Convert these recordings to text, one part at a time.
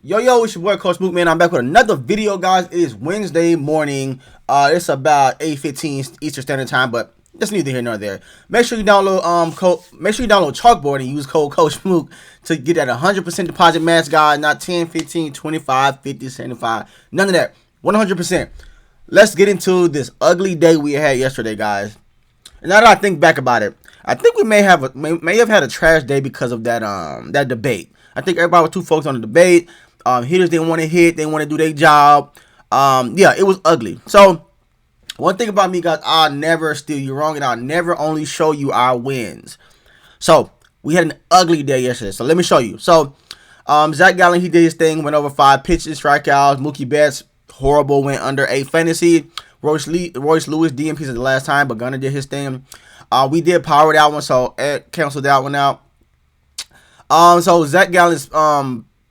Yo, it's your boy Coach Mook, man. I'm back with another video, guys. It is Wednesday morning. It's about 8:15 Eastern Standard Time, but that's neither here nor there. Make sure you download Chalkboard and use code Coach Mook to get that 100% deposit match, guys. Not 10, 15, 25, 50, 75. None of that. 100%. Let's get into this ugly day we had yesterday, guys. And now that I think back about it, I think we may have had a trash day because of that debate. I think everybody was too focused on the debate. Hitters didn't want to hit. They want to do their job. Yeah, it was ugly. So, one thing about me, guys, I'll never steer you wrong, and I'll never only show you our wins. So, we had an ugly day yesterday. So, let me show you. So, Zach Gallen, he did his thing, went over 5 pitches, strikeouts. Mookie Betts, horrible, went under 8 fantasy. Royce Lewis DMPs at the last time, but Gunnar did his thing. We did power that one, so Ed canceled that one out. So Zach Gallen's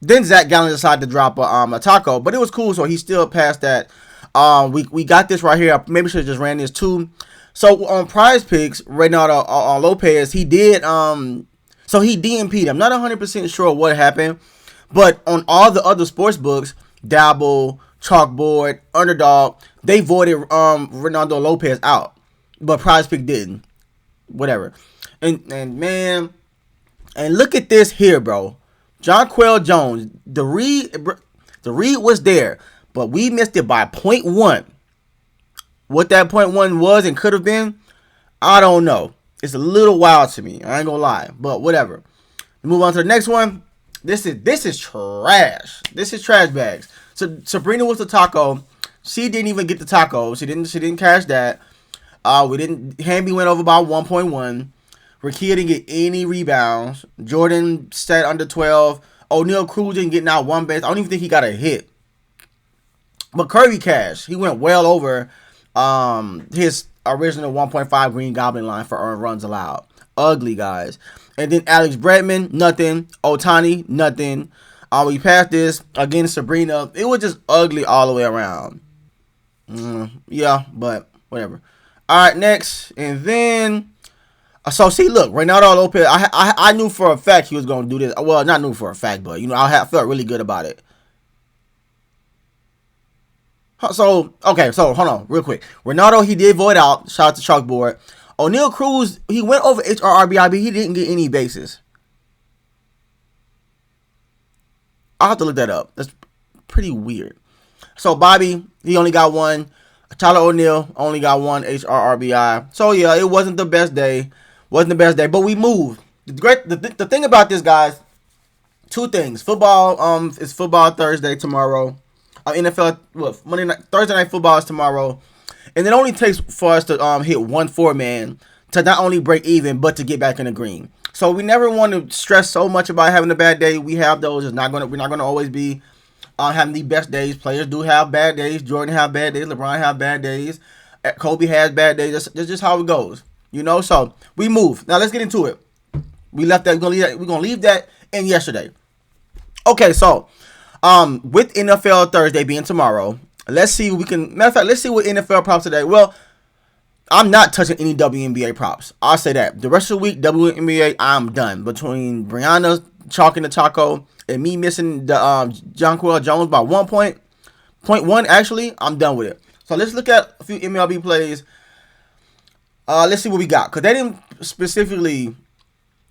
then Zach Gallen decided to drop a taco, but it was cool. So he still passed that. We got this right here. I maybe should have just ran this too. So on Prizepicks, Reynaldo Lopez, he did so he DMP'd. I'm not 100% sure what happened, but on all the other sports books, Dabble, Chalkboard, Underdog, they voted Reynaldo Lopez out, but Prizepick didn't. Whatever, and man. And look at this here, bro. Jonquel Jones, the read was there, but we missed it by 0.1. What that 0.1 was and could have been, I don't know. It's a little wild to me. I ain't gonna lie, but whatever. Move on to the next one. This is trash. This is trash bags. So Sabrina was the taco. She didn't even get the taco. She didn't cash that. Hamby went over by 1.1. Rakia didn't get any rebounds. Jordan sat under 12. O'Neal Cruz didn't get not one base. I don't even think he got a hit. But Kirby Cash, he went well over his original 1.5 Green Goblin line for earned runs allowed. Ugly, guys. And then Alex Bregman, nothing. Otani, nothing. We passed this against Sabrina. It was just ugly all the way around. Yeah, but whatever. All right, next. And then... So, see, look, Reynaldo Lopez, I knew for a fact he was going to do this. Well, not knew for a fact, but, I felt really good about it. So, okay, so, hold on, real quick. Reynaldo, he did void out. Shout out to Chalkboard. O'Neal Cruz, he went over HRRBI, but he didn't get any bases. I'll have to look that up. That's pretty weird. So, Bobby, he only got one. Tyler O'Neill only got one HRRBI. So, yeah, it wasn't the best day. Wasn't the best day, but we moved. The thing about this, guys, two things. Football, it's football Thursday tomorrow. NFL, Monday night, Thursday night football is tomorrow, and it only takes for us to hit 1-4 man to not only break even, but to get back in the green. So we never want to stress so much about having a bad day. We have those. We're not gonna always be having the best days. Players do have bad days. Jordan have bad days. LeBron have bad days. Kobe has bad days. That's just how it goes. So we move. Now let's get into it. We left that. We're gonna leave that in yesterday. Okay, so with NFL Thursday being tomorrow, let's see what we can. Matter of fact, let's see what NFL props today. Well, I'm not touching any WNBA props. I'll say that. The rest of the week, WNBA, I'm done. Between Brianna chalking the taco and me missing the Jonquel Jones by 1.1, actually, I'm done with it. So let's look at a few MLB plays. Let's see what we got. Because they didn't specifically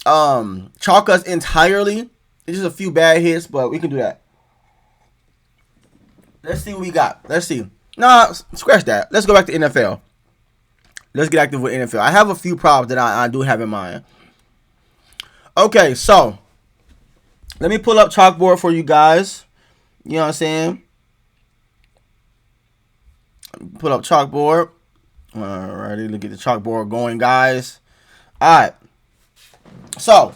chalk us entirely. It's just a few bad hits, but we can do that. Let's see what we got. Let's see. Nah, scratch that. Let's go back to NFL. Let's get active with NFL. I have a few props that I do have in mind. Okay, so let me pull up Chalkboard for you guys. You know what I'm saying? Pull up Chalkboard. Alrighty, look at the Chalkboard going, guys. Alright. So,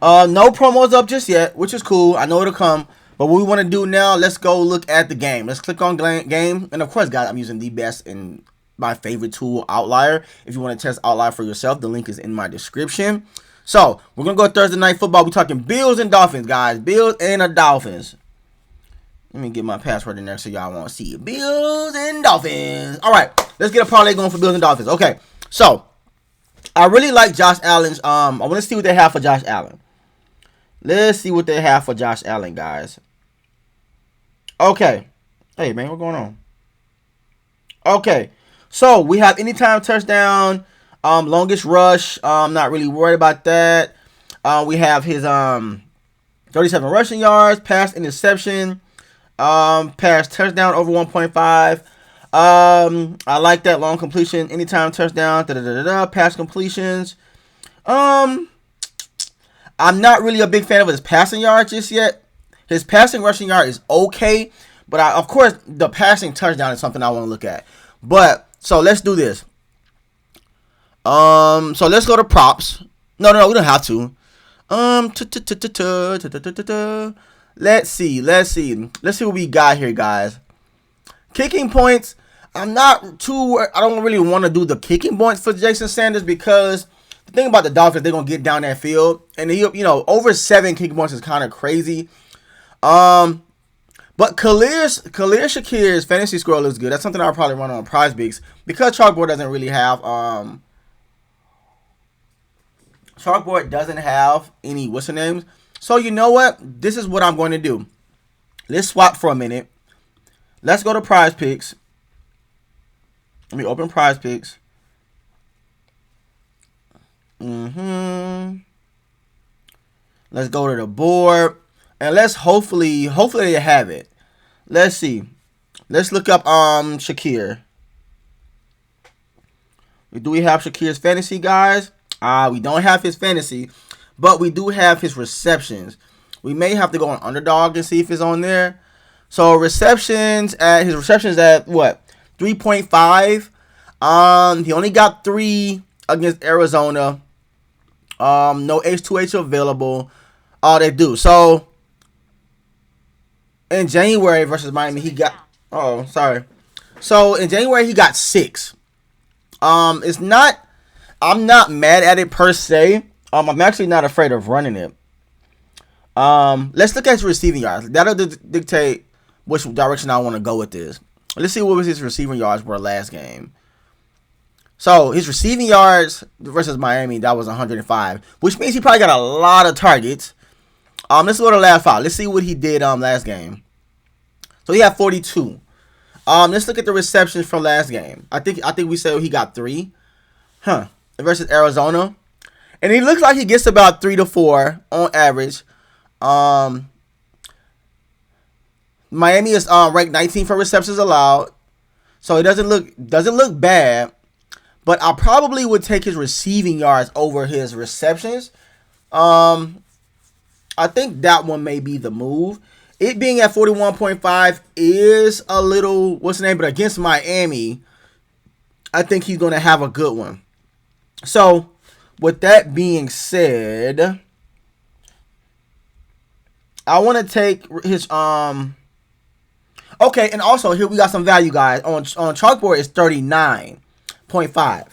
no promos up just yet, which is cool. I know it'll come. But what we want to do now, let's go look at the game. Let's click on game. And of course, guys, I'm using the best and my favorite tool, Outlier. If you want to test Outlier for yourself, the link is in my description. So, we're going to go Thursday Night Football. We're talking Bills and Dolphins, guys. Bills and the Dolphins. Let me get my password in there so y'all want to see it. Bills and Dolphins. All right, let's get a parlay going for Bills and Dolphins. Okay, so I really like Josh Allen's. I want to see what they have for Josh Allen. Let's see what they have for Josh Allen, guys. Okay. Hey, man, what's going on? Okay. So, we have anytime touchdown, longest rush. Not really worried about that. We have his 37 rushing yards, pass interception, pass touchdown over 1.5. I like that long completion, anytime touchdown, pass completions. I'm not really a big fan of his passing yards just yet. His passing rushing yard is okay, but of course the passing touchdown is something I want to look at. But so let's do this. So let's go to props. No, we don't have to. Let's see what we got here, guys. Kicking points. I don't really want to do the kicking points for Jason Sanders because the thing about the Dolphins, they're gonna get down that field, and over 7 kicking points is kind of crazy. But Khalil Shakir's fantasy score looks good. That's something I'll probably run on Prizepicks because Chalkboard doesn't really have any what's the names. So you know what? This is what I'm going to do. Let's swap for a minute. Let's go to Prizepicks. Let me open Prizepicks. Let's go to the board. And let's hopefully they have it. Let's see. Let's look up Shakir. Do we have Shakir's fantasy, guys? We don't have his fantasy, but we do have his receptions. We may have to go on Underdog and see if it's on there. So his receptions at what? 3.5. He only got 3 against Arizona. No H2H available. They do. So in January versus Miami, he got. So in January he got 6. It's not. I'm not mad at it per se. I'm actually not afraid of running it. Let's look at his receiving yards. That'll dictate which direction I want to go with this. Let's see what was his receiving yards were last game. So his receiving yards versus Miami, that was 105, which means he probably got a lot of targets. Let's go to the last 5. Let's see what he did last game. So he had 42. Let's look at the receptions from last game. I think we said he got 3. Versus Arizona. And he looks like he gets about 3 to 4 on average. Miami is ranked 19 for receptions allowed. So it doesn't look bad. But I probably would take his receiving yards over his receptions. I think that one may be the move. It being at 41.5 is a little, but against Miami, I think he's going to have a good one. So, with that being said, I want to take his okay, and also here we got some value, guys. On Chalkboard is 39.5,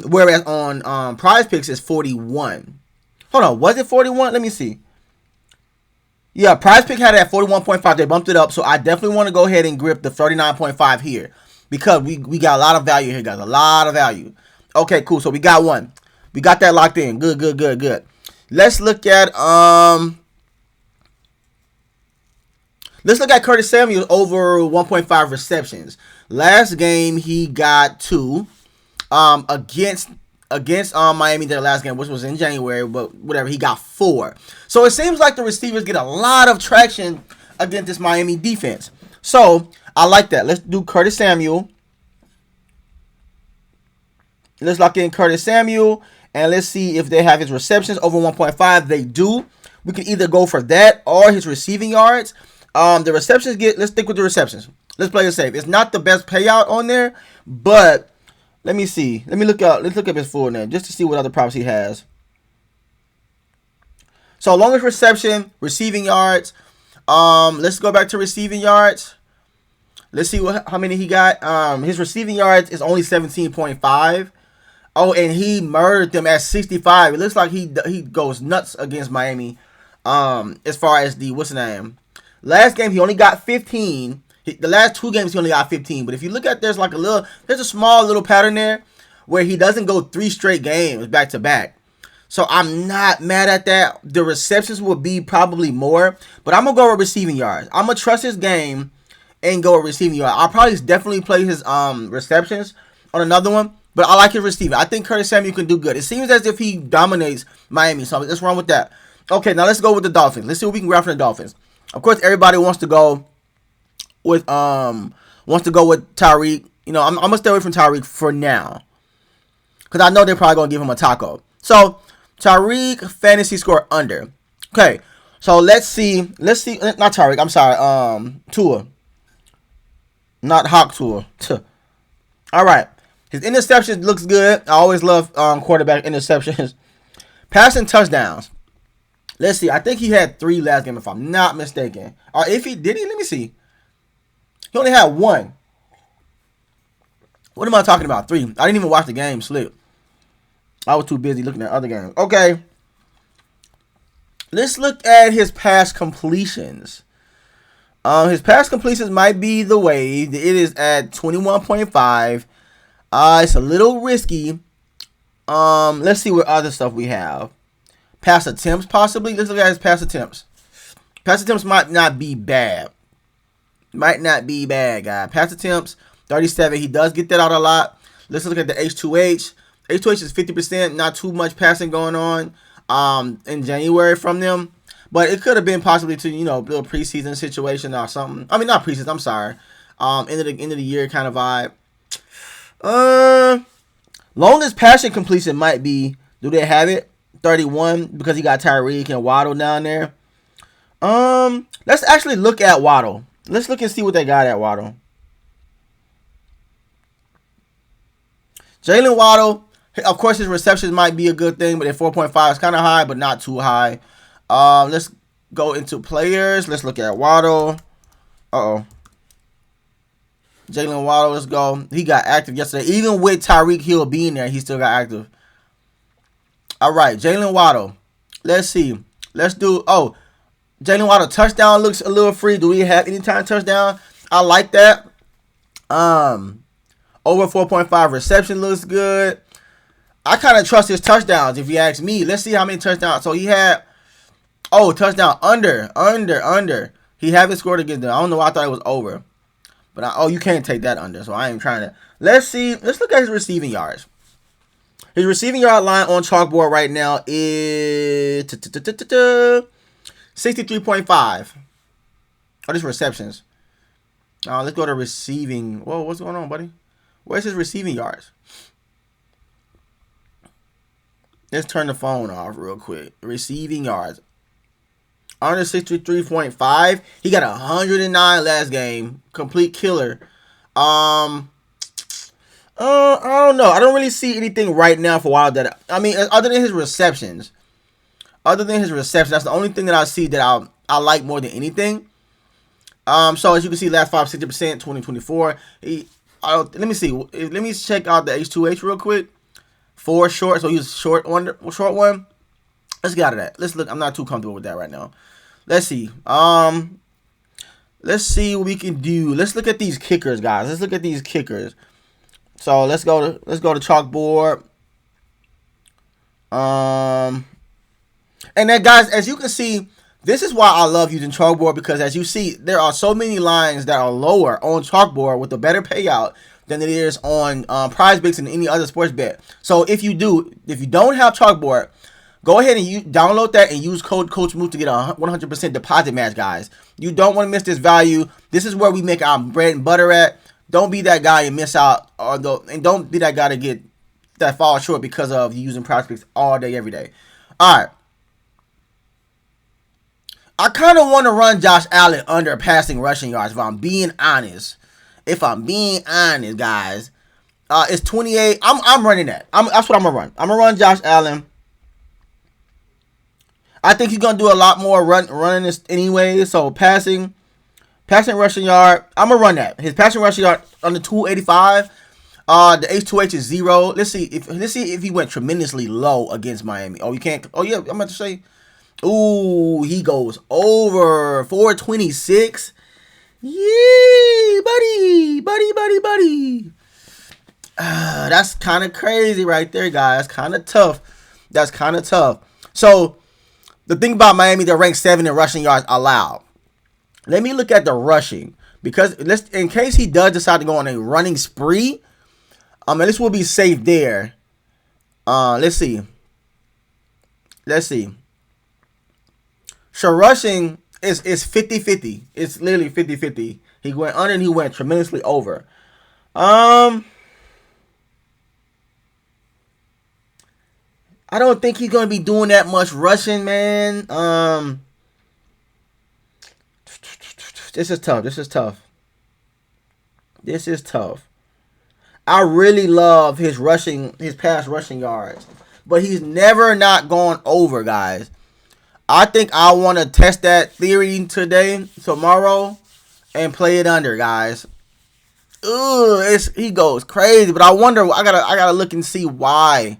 whereas on Prizepicks is 41. Hold on, was it 41? Let me see. Yeah, Prizepicks had it at 41.5. They bumped it up, so I definitely want to go ahead and grip the 39.5 here because we got a lot of value here, guys. A lot of value. Okay, cool. So we got one. We got that locked in. Good. Let's look at Curtis Samuel over 1.5 receptions. Last game he got 2 against Miami their last game, which was in January, but whatever, he got 4. So it seems like the receivers get a lot of traction against this Miami defense. So I like that. Let's do Curtis Samuel. Let's lock in Curtis Samuel, and let's see if they have his receptions over 1.5. They do. We can either go for that or his receiving yards. The receptions let's stick with the receptions. Let's play it safe. It's not the best payout on there, but let me see. Let's look up his full name just to see what other props he has. So longest reception, receiving yards. Let's go back to receiving yards. Let's see how many he got. His receiving yards is only 17.5. Oh, and he murdered them at 65. It looks like he goes nuts against Miami. As far as the last game he only got 15. The last 2 games he only got 15. But if you look at there's a small little pattern there where he doesn't go 3 straight games back to back. So I'm not mad at that. The receptions will be probably more, but I'm gonna go with receiving yards. I'm gonna trust his game and go with receiving yards. I'll probably definitely play his receptions on another one, but I like his receiving. I think Curtis Samuel can do good. It seems as if he dominates Miami, so let's run with that. Okay, now let's go with the Dolphins. Let's see what we can grab from the Dolphins. Of course, everybody wants to go with Tyreek. You know, I'm gonna stay away from Tyreek for now, because I know they're probably gonna give him a taco. So Tyreek fantasy score under. Okay, so let's see. Not Tyreek. I'm sorry. Tua. Not Hawk Tua. All right. His interceptions looks good. I always love quarterback interceptions. Passing touchdowns. Let's see. I think he had 3 last game, if I'm not mistaken. Or if he did, let me see. He only had 1. What am I talking about? 3. I didn't even watch the game. Slip. I was too busy looking at other games. Okay. Let's look at his pass completions. His pass completions might be the way. It is at 21.5. It's a little risky. Let's see what other stuff we have. Pass attempts, possibly. Let's look at his pass attempts. Pass attempts might not be bad. Might not be bad, guys. Pass attempts, 37. He does get that out a lot. Let's look at the H2H. H2H is 50%. Not too much passing going on in January from them. But it could have been possibly to, a little preseason situation or something. I mean, not preseason. I'm sorry. End of the year kind of vibe. Longest passing completion might be, do they have it? 31, because he got Tyreek and Waddle down there. Let's actually look at Waddle. Let's look and see what they got at Waddle. Jalen Waddle, of course, his receptions might be a good thing, but at 4.5 is kind of high, but not too high. Let's go into players. Let's look at Waddle. Jalen Waddle, let's go. He got active yesterday. Even with Tyreek Hill being there, he still got active. All right, Jalen Waddle. Let's see. Let's do, Jalen Waddle touchdown looks a little free. Do we have anytime touchdown? I like that. Over 4.5 reception looks good. I kind of trust his touchdowns, if you ask me. Let's see how many touchdowns. So he had, touchdown under. He haven't scored against them. I don't know why I thought it was over. But, you can't take that under, so I ain't trying to. Let's see. Let's look at his receiving yards. His receiving yard line on chalkboard right now is 63.5. Oh, this receptions. Let's go to receiving. Whoa, what's going on, buddy? Where's his receiving yards? Let's turn the phone off real quick. Receiving yards. Under 63.5. He got 109 last game. Complete killer. I don't know. I don't really see anything right now for Waddle that other than his receptions. That's the only thing that I see that I like more than anything. So as you can see, last 5, 60%, 2024. Let me see. Let me check out the H2H real quick. 4 short. So he's short one. Let's get out of that. Let's look. I'm not too comfortable with that right now. Let's see. Let's see what we can do. Let's look at these kickers, guys. Let's look at these kickers. So let's go to chalkboard. And then, guys, as you can see, this is why I love using chalkboard, because as you see, there are so many lines that are lower on chalkboard with a better payout than it is on Prizepicks and any other sports bet. So if you don't have chalkboard, go ahead and download that and use code CoachMook to get a 100% deposit match, guys. You don't want to miss this value. This is where we make our bread and butter at. Don't be that guy and miss out, and don't be that guy that falls short because of using Prizepicks all day, every day. All right. I kind of want to run Josh Allen under passing rushing yards, if I'm being honest. Guys. It's 28. I'm running that. That's what I'm going to run. I'm going to run Josh Allen. I think he's going to do a lot more running this anyway. So passing rushing yard, I'm going to run that. His passing rushing yard under 285. The H2H is 0. Let's see if he went tremendously low against Miami. Oh, you can't. Oh, yeah, I'm about to say. Ooh, he goes over 426. Yee, buddy. That's kind of crazy right there, guys. Kind of tough. That's kind of tough. So the thing about Miami, they're ranked 7 in rushing yards allowed. Let me look at the rushing, because in case he does decide to go on a running spree, at least we'll be safe there. Let's see. So rushing is 50-50. It's literally 50-50. He went under and he went tremendously over. I don't think he's going to be doing that much rushing, man. This is tough. I really love his pass rushing yards, but he's never not gone over, guys. I think I want to test that theory tomorrow, and play it under, guys. He goes crazy, but I wonder. I gotta look and see why.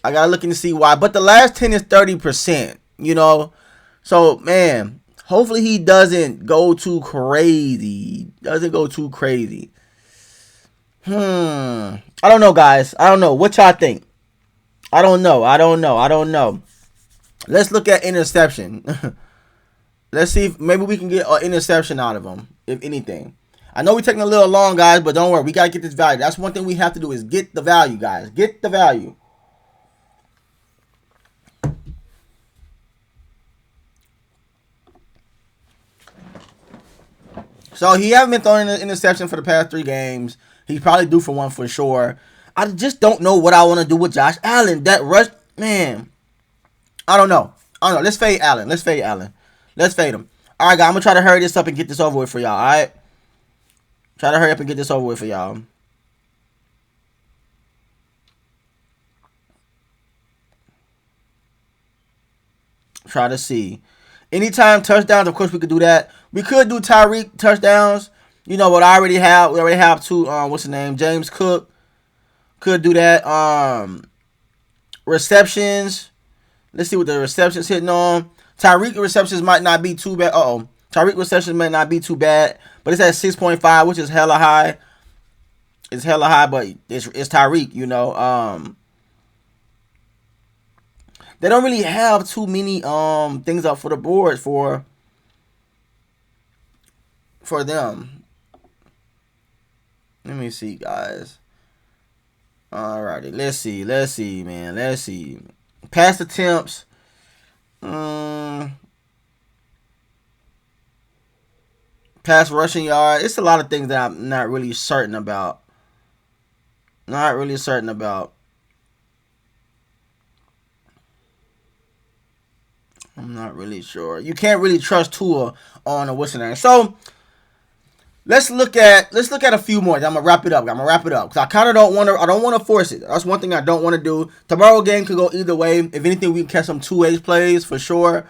But the last 10 is 30%. So man, hopefully he doesn't go too crazy. I don't know, guys. I don't know. What y'all think? I don't know. Let's look at interception. Let's see if maybe we can get an interception out of him, if anything. I know we're taking a little long, guys, but don't worry. We got to get this value. That's one thing we have to do, is get the value, guys. Get the value. So he hasn't been throwing an interception for the past 3 games. He's probably due for one for sure. I just don't know what I want to do with Josh Allen. That rush, man. I don't know. Let's fade Allen. Let's fade him. All right, guys. I'm going to try to hurry this up and get this over with for y'all. All right? Try to hurry up and get this over with for y'all. Try to see. Anytime touchdowns, of course, we could do that. We could do Tyreek touchdowns. You know what I already have. We already have 2, what's his name? James Cook. Could do that. Receptions. Let's see what the receptions hitting on. Tyreek receptions might not be too bad. Tyreek receptions might not be too bad. But it's at 6.5, which is hella high. It's hella high, but it's Tyreek, They don't really have too many things up for the board for them. Let me see, guys. Alrighty, let's see, man. Let's see. Pass attempts. Pass rushing yard. It's a lot of things that I'm not really certain about. I'm not really sure. You can't really trust Tua on a Whistler. So let's look at a few more. I'm gonna wrap it up. Because I kind of don't want to force it. That's one thing I don't want to do. Tomorrow game could go either way. If anything, we can catch some 2-way plays for sure.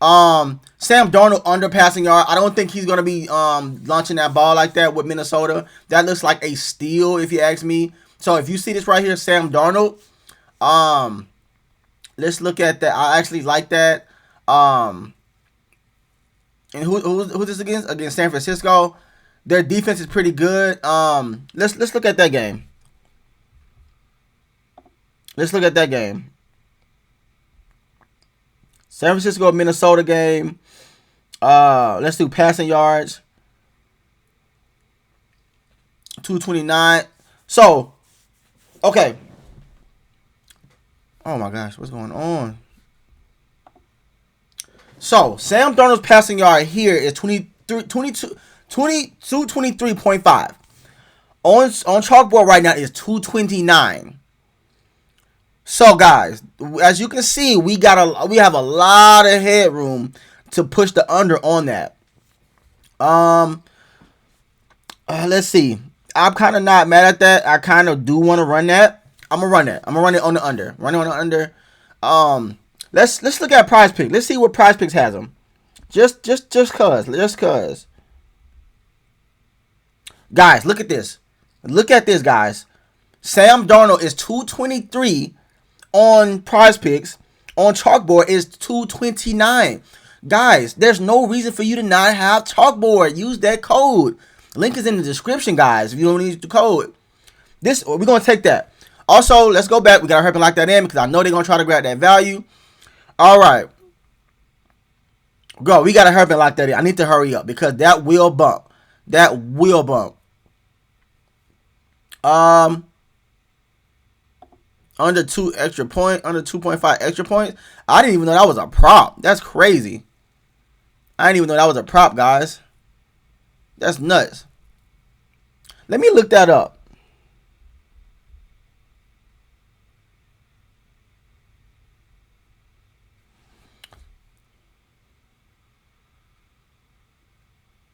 Sam Darnold under passing yard. I don't think he's gonna be launching that ball like that with Minnesota. That looks like a steal if you ask me. So if you see this right here, Sam Darnold. Let's look at that. I actually like that. And who's this against? Against San Francisco. Their defense is pretty good. Let's look at that game. San Francisco, Minnesota game. Let's do passing yards. 229. So, okay. Oh my gosh, what's going on? So, Sam Darnold's passing yard here is 223.5. On chalkboard right now is 229. So, guys, as you can see, we have a lot of headroom to push the under on that. Let's see. I'm kind of not mad at that. I kind of do want to run that. I'm gonna run it. I'm gonna run it on the under. Let's look at Prizepicks. Let's see what Prizepicks has them. Just cause. Guys, look at this. Guys. Sam Darnold is 223 on Prizepicks. On chalkboard is 229. Guys, there's no reason for you to not have chalkboard. Use that code. Link is in the description, guys. If you don't use the code, we're gonna take that. Also, let's go back. We got to hurry and lock that in because I know they're going to try to grab that value. All right. Go. We got to hurry and lock that in. I need to hurry up because that will bump. That will bump. Under 2 extra point, under 2.5 extra points. I didn't even know that was a prop. That's crazy. I didn't even know that was a prop, guys. That's nuts. Let me look that up.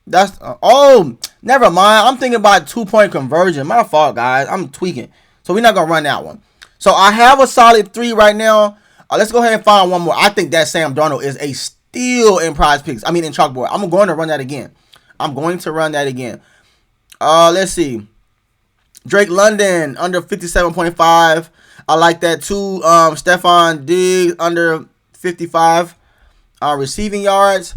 That's oh, never mind. I'm thinking about 2-point conversion. My fault, guys. I'm tweaking. So we're not gonna run that one. So I have a solid 3 right now. Let's go ahead and find one more. I think that Sam Darnold is a steal in Prizepicks. I mean in Chalkboard. I'm going to run that again. Let's see. Drake London under 57.5. I like that too. Stephon Diggs under 55 receiving yards.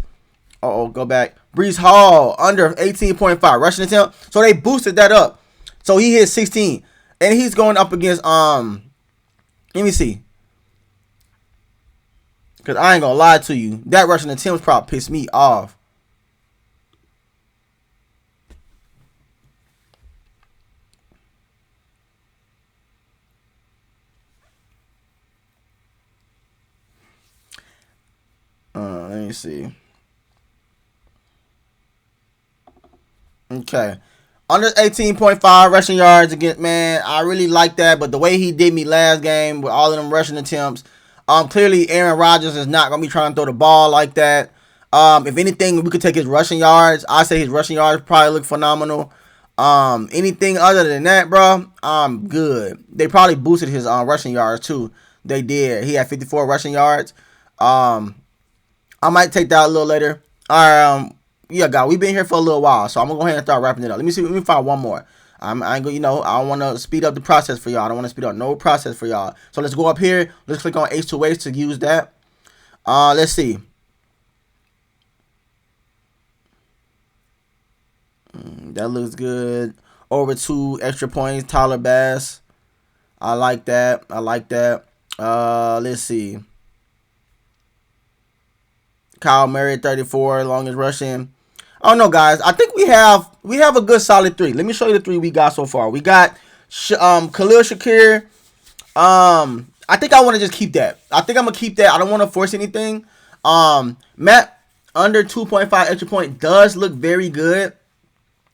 Go back. Breece Hall under 18.5 rushing attempt. So they boosted that up. So he hit 16. And he's going up against let me see. Because I ain't gonna lie to you. That rushing attempts prop pissed me off. Let me see. Okay. Under 18.5 rushing yards against, man, I really like that. But the way he did me last game with all of them rushing attempts, clearly Aaron Rodgers is not going to be trying to throw the ball like that. If anything, we could take his rushing yards. I say his rushing yards probably look phenomenal. Anything other than that, bro, I'm good. They probably boosted his rushing yards too. They did. He had 54 rushing yards. I might take that a little later. Yeah, guys, we've been here for a little while, so I'm gonna go ahead and start wrapping it up. Let me find one more. I ain't gonna, I don't want to speed up the process for y'all. I don't want to speed up no process for y'all. So let's go up here. Let's click on H2H to use that. Let's see. That looks good. Over 2 extra points. Tyler Bass. I like that. Let's see. Kyle Murray 34, longest rushing. I don't know, guys. I think we have a good solid 3. Let me show you the 3 we got so far. We got Khalil Shakir. I think I want to just keep that. I think I'm gonna keep that. I don't want to force anything. Matt under 2.5 extra point does look very good,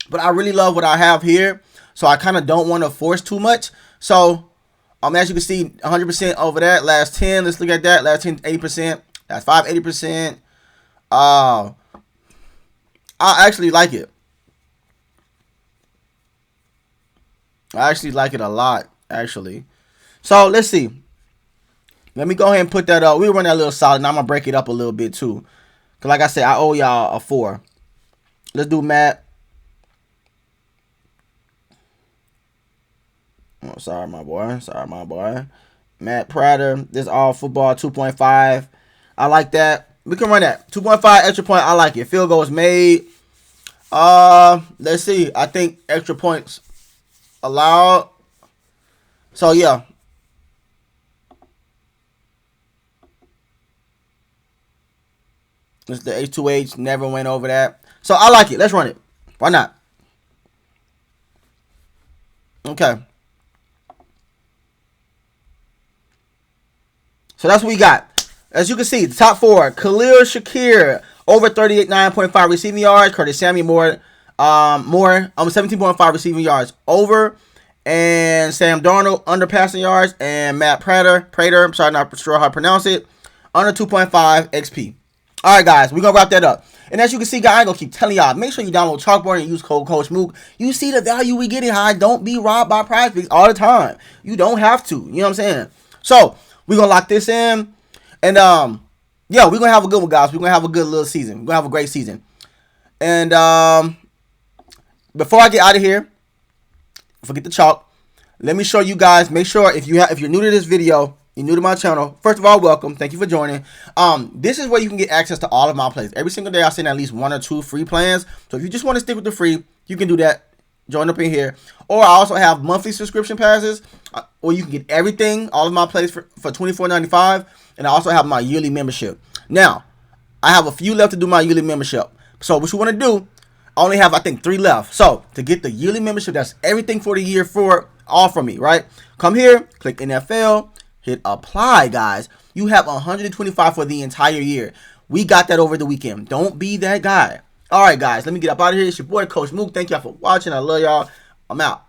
but I really love what I have here, so I kind of don't want to force too much. So as you can see, 100% over that. Last 10. Let's look at that. Last 10, 80%. That's 5, 80%. I actually like it. I actually like it a lot, actually. So, let's see. Let me go ahead and put that up. We'll run that a little solid. Now, I'm going to break it up a little bit, too. Because, like I said, I owe y'all a 4. Let's do Matt. Oh, sorry, my boy. Matt Prater. This is all football, 2.5. I like that. We can run that. 2.5 extra point. I like it. Field goals made. Let's see. I think extra points allowed. So, yeah. This is the H2H. Never went over that. So, I like it. Let's run it. Why not? Okay. So, that's what we got. As you can see, the top 4, Khalil Shakir, over 39.5 receiving yards. Curtis Samuel, more 17.5 receiving yards over. And Sam Darnold, under passing yards. And Matt Prater, I'm sorry, not sure how to pronounce it, under 2.5 XP. All right, guys, we're going to wrap that up. And as you can see, guys, I'm going to keep telling y'all, make sure you download Chalkboard and use code CoachMook. You see the value we getting high. Don't be robbed by Prizepicks all the time. You don't have to. You know what I'm saying? So, we're going to lock this in. And, yeah, we're going to have a good one, guys. We're going to have a good little season. We're going to have a great season. And before I get out of here, forget the chalk. Let me show you guys. Make sure if you're new to this video, you're new to my channel, first of all, welcome. Thank you for joining. This is where you can get access to all of my plays. Every single day I send at least 1 or 2 free plans. So if you just want to stick with the free, you can do that. Join up in here. Or I also have monthly subscription passes where you can get everything, all of my plays for $24.95. And I also have my yearly membership. Now, I have a few left to do my yearly membership. So what you want to do, I only have, I think, 3 left. So to get the yearly membership, that's everything for the year for all from me, right? Come here, click NFL, hit apply, guys. You have 125 for the entire year. We got that over the weekend. Don't be that guy. All right, guys, let me get up out of here. It's your boy, Coach Mook. Thank y'all for watching. I love y'all. I'm out.